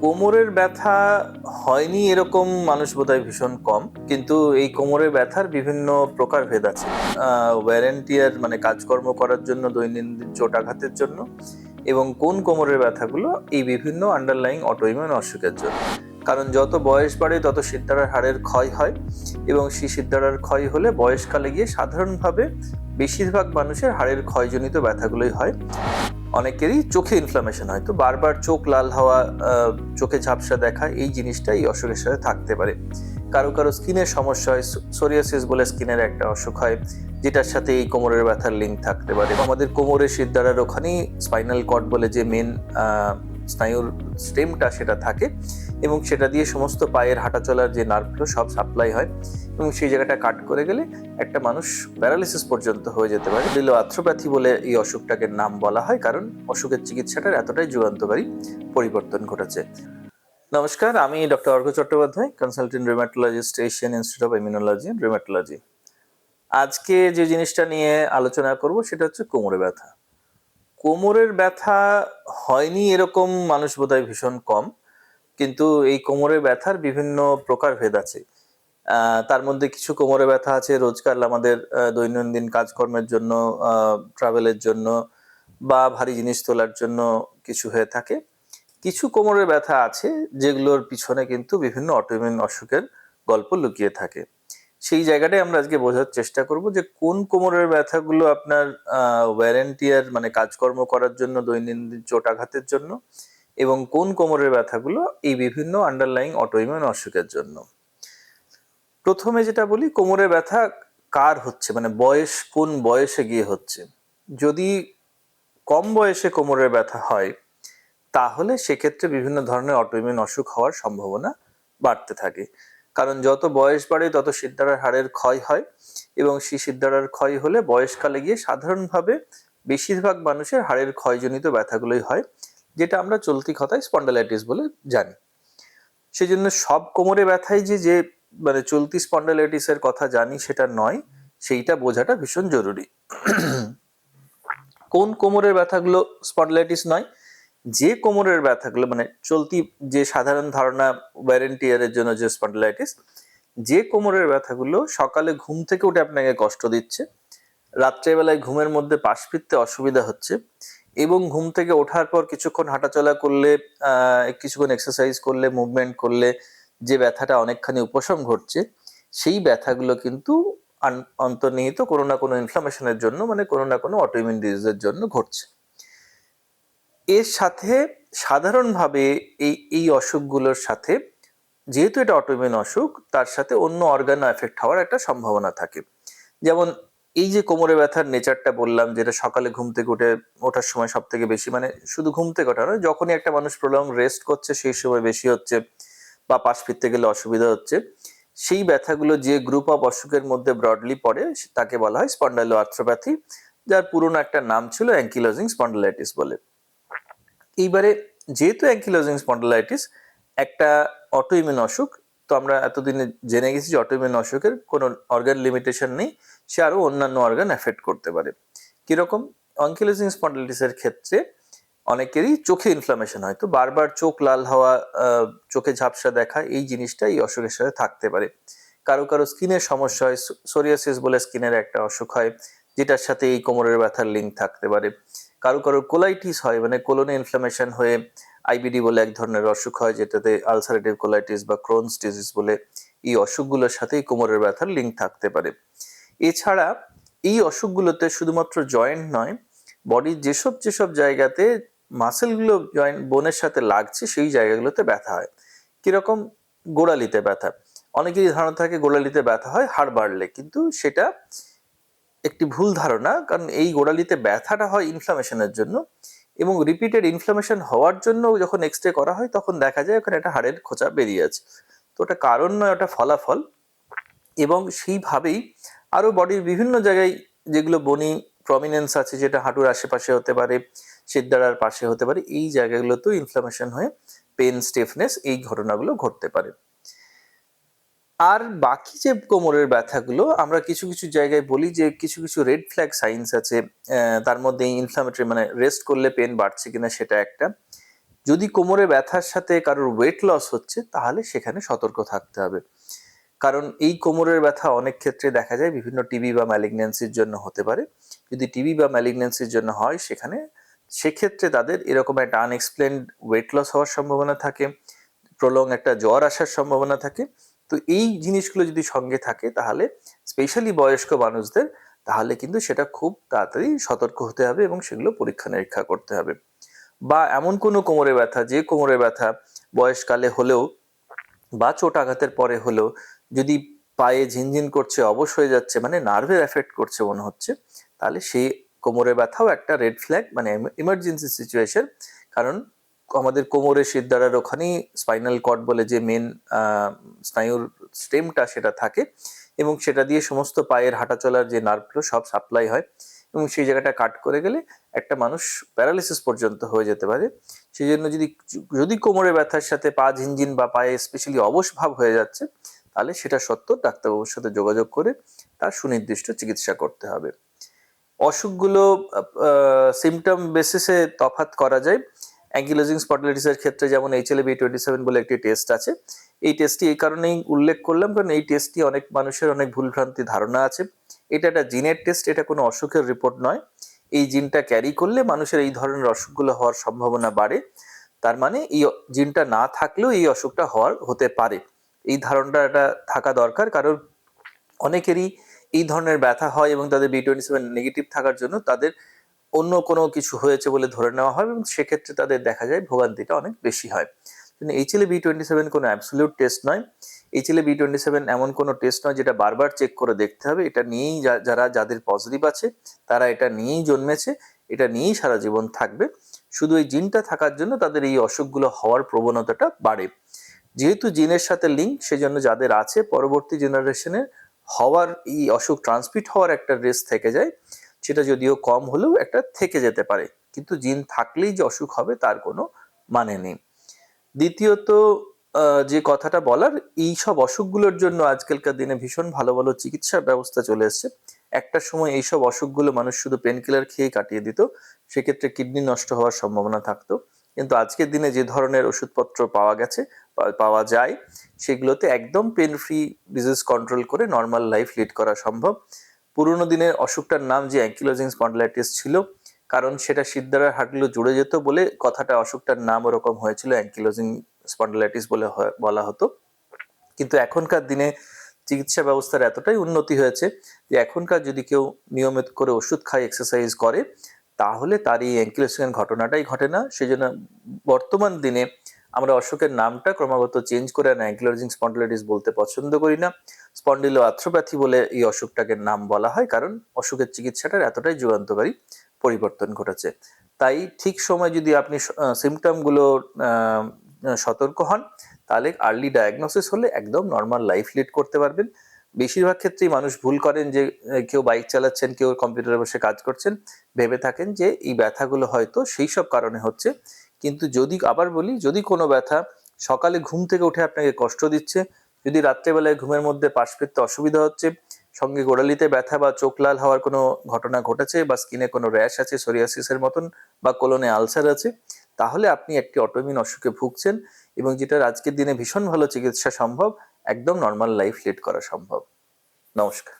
কোমরের ব্যথা হয়নি এরকম মানুষ বোধহয় ভীষণ কম, কিন্তু এই কোমরের ব্যথার বিভিন্ন প্রকারভেদ আছে। ওয়ারেন্টিয়ার মানে কাজকর্ম করার জন্য, দৈনন্দিন চোটাঘাতের জন্য, এবং কোন কোমরের ব্যথাগুলো এই বিভিন্ন আন্ডারলাইং অটোইমিউন অসুখের জন্য। কারণ যত বয়স বাড়ে তত সিদ্ধারার হাড়ের ক্ষয় হয়, এবং সেই সিদ্ধারার ক্ষয় হলে বয়সকালে গিয়ে সাধারণভাবে বেশিরভাগ মানুষের হাড়ের ক্ষয়জনিত ব্যথাগুলোই হয়। অনেকেরই চোখে ইনফ্লামেশন হয়, তো বারবার চোখ লাল হওয়া, চোখে ঝাপসা দেখা, এই জিনিসটা এই অসুখের সাথে থাকতে পারে। কারো কারো স্কিনের সমস্যা হয়, সোরিয়াসিস বলে স্কিনের একটা অসুখ হয়, যেটার সাথে এই কোমরের ব্যথার লিঙ্ক থাকতে পারে। আমাদের কোমরের শিরদাঁড়ার ওখানেই স্পাইনাল কর্ড বলে যে মেন স্নায়ুর স্টেমটা সেটা থাকে, এবং সেটা দিয়ে সমস্ত পায়ের হাঁটা চলার যে নার্ভগুলো সব সাপ্লাই হয়, এবং সেই জায়গাটা কাট করে গেলে একটা মানুষ প্যারালিসিস পর্যন্ত হয়ে যেতে পারে। আর্থ্রোপ্যাথি বলে এই অসুখটাকে নাম বলা হয়, কারণ অসুখের চিকিৎসাটার এতটাই যুগান্তকারী পরিবর্তন ঘটেছে। নমস্কার, আমি doctor Arghya Chattopadhyay, consultant rheumatologist, Asian Institute of Immunology and Rheumatology. আজকে যে জিনিসটা নিয়ে আলোচনা করব সেটা হচ্ছে কোমরে ব্যথা। কোমরের ব্যথা হয়নি এরকম মানুষ বোধহয় ভীষণ কম, কিন্তু এই কোমরের ব্যথার বিভিন্ন প্রকারভেদ আছে। তার মধ্যে কিছু কোমরে ব্যথা আছে রোজকার আমাদের দৈনন্দিন কাজকর্মের জন্য, ট্রাভেলের জন্য, বা ভারী জিনিস তোলার জন্য কিছু হয়ে থাকে। কিছু কোমরের ব্যথা আছে যেগুলোর পিছনে কিন্তু বিভিন্ন অটোইমিউন অসুখের গল্প লুকিয়ে থাকে। সেই জায়গাটাই আমরা আজকে বোঝার চেষ্টা করব যে কোন কোমরের ব্যথাগুলো আপনার ওয়ারেন্টিয়ার মানে কাজকর্ম করার জন্য, দৈনন্দিন চোটাঘাতের জন্য, এবং কোন কোমরের ব্যথাগুলো এই বিভিন্ন আন্ডারলাইং অটোইমিউন অসুখের জন্য। প্রথমে যেটা বলি, কোমরের ব্যথা কার হচ্ছে, মানে বয়স কোন বয়সে গিয়ে হচ্ছে। যদি কম বয়সে কোমরের ব্যথা হয় তাহলে সেক্ষেত্রে বিভিন্ন ধরনের অটোইমিউন অসুখ হওয়ার সম্ভাবনা বাড়তে থাকে। কারণ যত বয়স বাড়ে তত সিদ্ধারার হাড়ের ক্ষয় হয়, এবং সেই সিদ্ধারার ক্ষয় হলে বয়সকালে গিয়ে সাধারণভাবে বেশিরভাগ মানুষের হাড়ের ক্ষয়জনিত ব্যথাগুলোই হয়, যেটা আমরা চলতি কথায় স্পন্ডালাইটিস বলে জানি। সেই জন্য সব কোমরে ব্যথাই যে মানে চলতি স্পন্ডালাইটিসের কথা জানি সেটা নয়, সেইটা বোঝাটা ভীষণ জরুরি। কোন কোমরের ব্যথাগুলো স্পন্ডালাইটিস নয়? যে কোমরের ব্যথাগুলো মানে চলতি, যে সাধারণ ধারণা ওয়ারেন্টিয়ারের জন্য যে স্পন্ডালাইটিস, যে কোমরের ব্যথাগুলো সকালে ঘুম থেকে উঠে আপনাকে কষ্ট দিচ্ছে, রাত্রেবেলায় ঘুমের মধ্যে পাশ ফিরতে অসুবিধা হচ্ছে, এবং ঘুম থেকে ওঠার পর কিছুক্ষণ হাঁটাচলা করলে, কিছুক্ষণ এক্সারসাইজ করলে, মুভমেন্ট করলে যে ব্যথাটা অনেকখানি উপশম ঘটছে, সেই ব্যথাগুলো কিন্তু অন্তর্নিহিত কোনো না কোনো ইনফ্লামেশনের জন্য, মানে কোনো না কোনো অটোইমিউন ডিজিজের জন্য ঘটছে। এর সাথে সাধারণভাবে এই অসুখগুলোর সাথে, যেহেতু এটা অটোইমিউন অসুখ, তার সাথে অন্য অর্গান এফেক্ট হওয়ার একটা সম্ভাবনা থাকে। যেমন এই যে কোমরে ব্যথার নেচারটা বললাম, যেটা সকালে ঘুম থেকে ওঠার সময় সব থেকে বেশি, মানে শুধু ঘুম থেকে ওঠা নয়, যখনই একটা মানুষ প্রলং রেস্ট করছে সেই সময় বেশি হচ্ছে, বা পাশ ফিরতে গেলে অসুবিধা হচ্ছে, সেই ব্যথাগুলো যে গ্রুপ অফ অসুখের মধ্যে ব্রডলি পড়ে তাকে বলা হয় স্পন্ডাইলো আর্থ্রোপ্যাথি, যার পুরনো একটা নাম ছিল অ্যাঙ্কিলোজিং স্পন্ডালাইটিস বলে। এইবারে যেহেতু অ্যাঙ্কিলোজিং স্পন্ডালাইটিস একটা অটোইমিউন অসুখ, তো আমরা এতদিনে জেনে গেছি যে অটোইমিউন অসুখের কোনো অর্গান লিমিটেশন নেই, সে আরো অন্যান্য অর্গান এফেক্ট করতে পারে। কিরকম? অ্যাঙ্কিলোজিং স্পন্ডালাইটিসের ক্ষেত্রে অনেকেরই চোখে ইনফ্লামেশন হয়, তো বারবার চোখ লাল হওয়া, চোখে ঝাপসা দেখা, এই জিনিসটা এই অসুখের সাথে থাকতে পারে। কারো কারো স্কিনের সমস্যা হয়, সোরিয়াসিস বলে স্কিনের একটা অসুখ হয়, যেটার সাথে এই কোমরের ব্যথার লিঙ্ক থাকতে পারে। কারো কারো কোলাইটিস হয়, মানে কোলনে ইনফ্লামেশন হয়ে আইবিডি বলে এক ধরনের অসুখ হয়, যেটাতে আলসারেটিভ কোলাইটিস বা ক্রোনস ডিজিজ বলে এই অসুখগুলোর সাথেই কোমরের ব্যথার লিঙ্ক থাকতে পারে। এছাড়া এই অসুখগুলোতে শুধুমাত্র জয়েন্ট নয়, বডির যেসব যেসব জায়গাতে মাসেলগুলো জয়েন্ট বোনের সাথে লাগছে সেই জায়গাগুলোতে ব্যথা হয়। কিরকম? গোড়ালিতে ব্যথা। অনেকেরই ধারণা থাকে গোড়ালিতে ব্যথা হয় হাড় বাড়লে, কিন্তু সেটা একটি ভুল ধারণা। কারণ এই গোড়ালিতে ব্যথাটা হয় ইনফ্লামেশনের জন্য, এবং রিপিটেড ইনফ্লামেশন হওয়ার জন্য যখন এক্সরে করা হয় তখন দেখা যায় ওখানে একটা হাড়ের খোঁচা বেরিয়ে আছে। তো ওটা কারণ নয়, ওটা ফলাফল। এবং সেইভাবেই আরো বডির বিভিন্ন জায়গায় যেগুলো বনি প্রমিনেন্স আছে, যেটা হাঁটুর আশেপাশে হতে পারে, শিরদাঁড়ার পাশে হতে পারে, এই জায়গাগুলোতেও ইনফ্লামেশন হয়ে পেন, স্টিফনেস, এই ঘটনাগুলো ঘটতে পারে। আর বাকি যে কোমরের ব্যথাগুলো, আমরা কিছু কিছু জায়গায় বলি যে কিছু কিছু রেড ফ্ল্যাগ সাইন্স আছে। তার মধ্যে ইনফ্লামেটরি মানে রেস্ট করলে পেন বাড়ছে কিনা সেটা একটা, যদি কোমরে ব্যথার সাথে কারোর ওয়েট লস হচ্ছে তাহলে সেখানে সতর্ক থাকতে হবে, কারণ এই কোমরের ব্যথা অনেক ক্ষেত্রে দেখা যায় বিভিন্ন টিবি বা ম্যালিগন্যান্সির জন্য হতে পারে। যদি টিবি বা ম্যালিগন্যান্সির জন্য হয় সেক্ষেত্রে তাদের এরকম একটা আনএক্সপ্লেনড ওয়েট লস হওয়ার সম্ভাবনা থাকে, প্রলং একটা জ্বর আসার সম্ভাবনা থাকে। তো এই জিনিসগুলো যদি সঙ্গে থাকে তাহলে স্পেশালি বয়স্ক মানুষদের, তাহলে কিন্তু সেটা খুব তাড়াতাড়ি সতর্ক হতে হবে এবং সেগুলো পরীক্ষা নিরীক্ষা করতে হবে। বা এমন কোনো কোমরে ব্যথা, যে কোমরে ব্যথা বয়সকালে হলেও বা চোট আঘাতের পরে হলেও যদি পায়ে ঝিনঝিন করছে, অবশ হয়ে যাচ্ছে, মানে নার্ভের এফেক্ট করছে মনে হচ্ছে, তাহলে সেই কোমরে ব্যথাও একটা রেড ফ্ল্যাগ, মানে ইমার্জেন্সি সিচুয়েশন। কারণ আমাদের কোমরের শিরদাঁড়ার ওখানেই স্পাইনাল কর্ড বলে যে মেন স্নায়ুর স্টেমটা সেটা থাকে, এবং সেটা দিয়ে সমস্ত পায়ের হাঁটা চলার যে নার্ভগুলো সব সাপ্লাই হয়, এবং সেই জায়গাটা কাট করে গেলে একটা মানুষ প্যারালিসিস পর্যন্ত হয়ে যেতে পারে। সেই জন্য যদি কোমরে ব্যথার সাথে পা ঝিনঝিন বা পায়ে স্পেশালি অবশ ভাব হয়ে যাচ্ছে, তাহলে সেটা সত্ত্বেও ডাক্তারবাবুর সাথে যোগাযোগ করে তার সুনির্দিষ্ট চিকিৎসা করতে হবে। অসুখগুলো সিমটম বেসিসে তফাৎ করা যায়। অ্যাঙ্কিলোজিং স্পন্ডিলাইটিসের ক্ষেত্রে যেমন HLA-B27 বলে একটি টেস্ট আছে। এই টেস্টটি এই কারণেই উল্লেখ করলাম কারণ এই টেস্টটি অনেক মানুষের অনেক ভুলভ্রান্তি ধারণা আছে। এটা একটা জিনের টেস্ট, এটা কোনো অসুখের রিপোর্ট নয়। এই জিনটা ক্যারি করলে মানুষের এই ধরনের অসুখগুলো হওয়ার সম্ভাবনা বাড়ে। তার মানে এই জিনটা না থাকলেও এই অসুখটা হতে পারে, এই ধারণাটা থাকা দরকার। কারণ অনেকেরই এই ধরনের ব্যথা হয় এবং তাদের B27 নেগেটিভ থাকার জন্য তাদের অন্য কোনো কিছু হয়েছে বলে ধরে নেওয়া হয়, এবং সেক্ষেত্রে তাদের দেখা যায় ভোগান্তিটা অনেক বেশি হয়। কিন্তু HLA-B27 কোনো অ্যাবসলিউট টেস্ট নয়। HLA-B27 এমন কোনো টেস্ট নয় যেটা বারবার চেক করে দেখতে হবে। এটা নিয়েই যাদের পজিটিভ আছে তারা এটা নিয়েই জন্মেছে, এটা নিয়েই সারা জীবন থাকবে। শুধু এই জিনটা থাকার জন্য তাদের এই অসুখগুলো হওয়ার প্রবণতাটা বাড়ে। যেহেতু জিনের সাথে লিঙ্ক, সেজন্য যাদের আছে পরবর্তী জেনারেশনে হওয়ার এই অসুখ ট্রান্সমিট হওয়ার একটা রিস্ক থেকে যায়, সেটা যদিও কম হলেও একটা থেকে যেতে পারে, কিন্তু জিন থাকলেই যে অসুখ হবে তার কোনো মানে নেই। দ্বিতীয়ত যে কথাটা বলার, এই সব অসুখগুলোর জন্য আজকালকার দিনে ভীষণ ভালো ভালো চিকিৎসার ব্যবস্থা চলে এসছে। একটা সময় এইসব অসুখগুলো মানুষ শুধু পেনকিলার খেয়ে কাটিয়ে দিত, সেক্ষেত্রে কিডনি নষ্ট হওয়ার সম্ভাবনা থাকতো। কিন্তু আজকের দিনে যে ধরনের ওষুধপত্র পাওয়া যায়, সেগুলোতে একদম পেন ফ্রি ডিজিজ কন্ট্রোল করে নর্মাল লাইফ লিড করা সম্ভব। পুরোনো দিনের অসুখটার নাম যে অ্যাঙ্কিলোজিং স্পন্ডিলাইটিস ছিল, কারণ সেটা শিরদাঁড়ার হাড়গুলো জুড়ে যেত বলে কথাটা, অসুখটার নাম ওরকম হয়েছিল, অ্যাঙ্কিলোজিং স্পন্ডিলাইটিস বলে বলা হতো। কিন্তু এখনকার দিনে চিকিৎসা ব্যবস্থার এতটাই উন্নতি হয়েছে যে এখনকার যদি কেউ নিয়মিত করে ওষুধ খায়, এক্সারসাইজ করে, তাহলে তার এই অ্যাঙ্কিলোজিং ঘটনাটাই ঘটে না। সেজন্য বর্তমান দিনে আমরা অসুখের নামটা ক্রমাগত চেঞ্জ করে অ্যাঙ্কিলোজিং স্পন্ডিলাইটিস বলতে পছন্দ করি না, স্পন্ডিলো আর্থ্রোপ্যাথি বলে এই অসুখটাকে নাম বলা হয়, কারণ অসুখের চিকিৎসাটার এতটাই যুগান্তকারী পরিবর্তন ঘটেছে। তাই ঠিক সময় যদি আপনি সিমটমগুলো সতর্ক হন, তাহলে আর্লি ডায়াগনোসিস হলে একদম নর্মাল লাইফ লিড করতে পারবেন। বেশিরভাগ ক্ষেত্রেই মানুষ ভুল করেন যে কেউ বাইক চালাচ্ছেন, কেউ কম্পিউটারে বসে কাজ করছেন, ভেবে থাকেন যে এই ব্যথাগুলো হয়তো সেই সব কারণে হচ্ছে। কিন্তু আবার বলি, যদি কোনো ব্যথা সকালে ঘুম থেকে উঠে আপনাকে কষ্ট দিচ্ছে, যদি রাত্রেবেলায় ঘুমের মধ্যে পাশ ফিরতে অসুবিধা হচ্ছে, সঙ্গে গোড়ালিতে ব্যথা বা চোখ লাল হওয়ার কোনো ঘটনা ঘটেছে, বা স্কিনে কোনো র্যাশ আছে সোরিয়াসিসের মতন, বা কোলনে আলসার আছে, তাহলে আপনি একটি অটোইমিউন অসুখে ভুগছেন, এবং যেটার আজকের দিনে ভীষণ ভালো চিকিৎসা সম্ভব, একদম নর্মাল লাইফ লিড করা সম্ভব। নমস্কার।